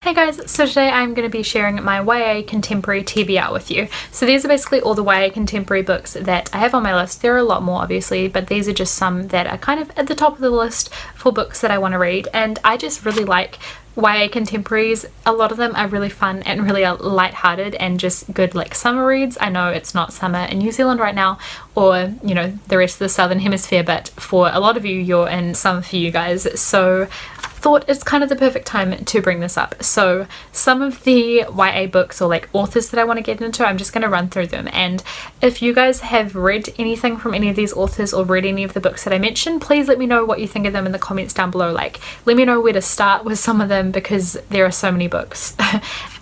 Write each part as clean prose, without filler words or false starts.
Hey guys, so today I'm going to be sharing my YA contemporary TBR with you. So these are basically all the YA contemporary books that I have on my list. There are a lot more obviously, but these are just some that are kind of at the top of the list for books that I want to read, and I just really like YA contemporaries. A lot of them are really fun and really light-hearted and just good like summer reads. I know it's not summer in New Zealand right now, or you know, the rest of the southern hemisphere, but for a lot of you, you're in summer for you guys, so thought it's kind of the perfect time to bring this up. So some of the YA books or like authors that I want to get into, I'm just going to run through them, and if you guys have read anything from any of these authors or read any of the books that I mentioned, please let me know what you think of them in the comments down below. Like, let me know where to start with some of them because there are so many books.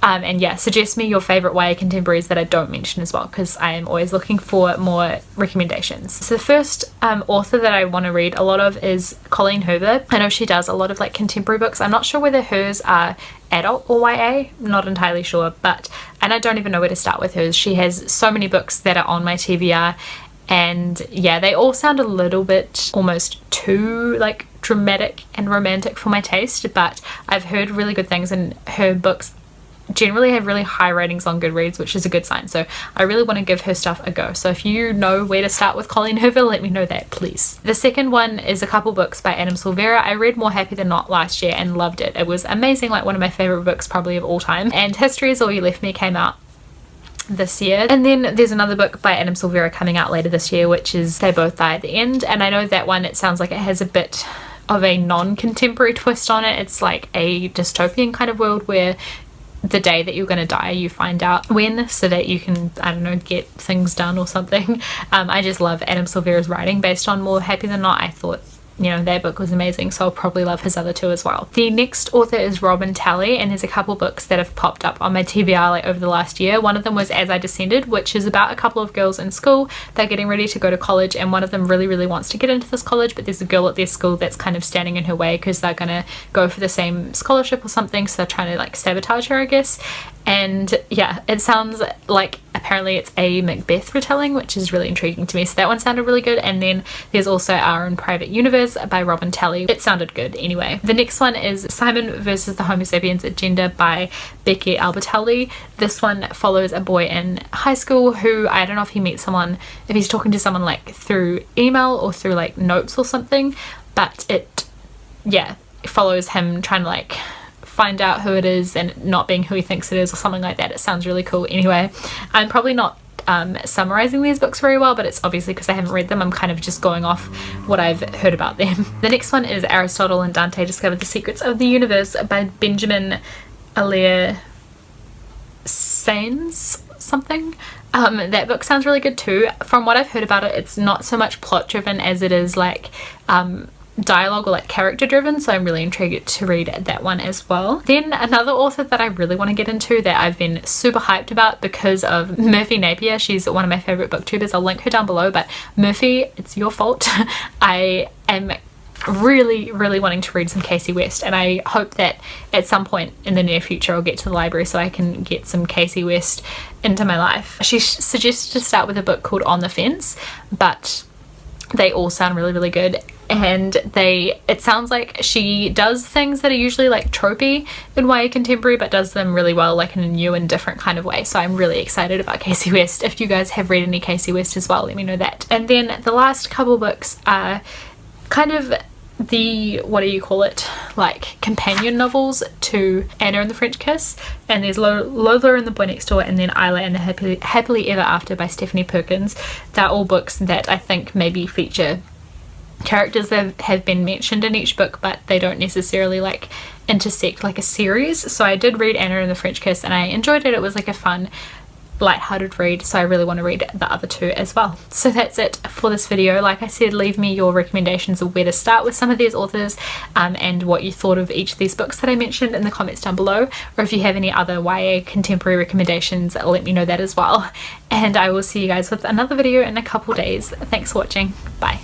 And yeah, suggest me your favorite YA contemporaries that I don't mention as well, because I am always looking for more recommendations. So the first author that I want to read a lot of is Colleen Hoover. I know she does a lot of like contemporary books. I'm not sure whether hers are adult or YA, not entirely sure, and I don't even know where to start with hers. She has so many books that are on my TBR, and yeah, they all sound a little bit almost too like dramatic and romantic for my taste, but I've heard really good things, and her books generally have really high ratings on Goodreads, which is a good sign, so I really want to give her stuff a go. So if you know where to start with Colleen Hoover, let me know that please. The second one is a couple books by Adam Silvera. I read More Happy Than Not last year and loved it. It was amazing, like one of my favorite books probably of all time, and History Is All You Left Me came out this year. And then there's another book by Adam Silvera coming out later this year, which is They Both Die at the End, and I know that one, it sounds like it has a bit of a non-contemporary twist on it. It's like a dystopian kind of world where the day that you're going to die you find out when, so that you can, I don't know, get things done or something. I just love Adam Silvera's writing based on More Happy Than Not. I thought, you know, that book was amazing, so I'll probably love his other two as well. The next author is Romantasy, and there's a couple books that have popped up on my TBR like over the last year. One of them was As I Descended, which is about a couple of girls in school. They're getting ready to go to college, and one of them really wants to get into this college, but there's a girl at their school that's kind of standing in her way because they're gonna go for the same scholarship or something, so they're trying to like sabotage her, I guess. And yeah, it sounds like apparently it's a Macbeth retelling, which is really intriguing to me, so that one sounded really good. And then there's also Our Own Private Universe by Robin Talley. It sounded good anyway. The next one is Simon versus the Homo Sapiens Agenda by Becky Albertalli. This one follows a boy in high school who, I don't know if he meets someone, if he's talking to someone like through email or through like notes or something, but it follows him trying to like find out who it is and not being who he thinks it is or something like that. It sounds really cool. Anyway, I'm probably not summarizing these books very well, but it's obviously because I haven't read them. I'm kind of just going off what I've heard about them. The next one is Aristotle and Dante Discovered the Secrets of the Universe by Benjamin Alea Sains something. That book sounds really good too. From what I've heard about it, it's not so much plot driven as it is like dialogue or like character driven, so I'm really intrigued to read that one as well. Then another author that I really want to get into that I've been super hyped about because of Murphy Napier. She's one of my favorite booktubers. I'll link her down below, but Murphy, it's your fault. I am really wanting to read some Casey West, and I hope that at some point in the near future I'll get to the library so I can get some Casey West into my life. She suggested to start with a book called On the Fence, but they all sound really good, and it sounds like she does things that are usually like tropey in YA contemporary, but does them really well, like in a new and different kind of way. So I'm really excited about Casey West. If you guys have read any Casey West as well, let me know that. And then the last couple books are kind of the, what do you call it, like companion novels to Anna and the French Kiss, and there's Lola and the Boy Next Door, and then Isla and the Happily Ever After by Stephanie Perkins. They're all books that I think maybe feature characters that have been mentioned in each book, but they don't necessarily like intersect like a series. So I did read Anna and the French Kiss and I enjoyed it. It was like a fun light-hearted read, so I really want to read the other two as well. So that's it for this video. Like I said, leave me your recommendations of where to start with some of these authors, and what you thought of each of these books that I mentioned in the comments down below, or if you have any other YA contemporary recommendations, let me know that as well. And I will see you guys with another video in a couple days. Thanks for watching. Bye.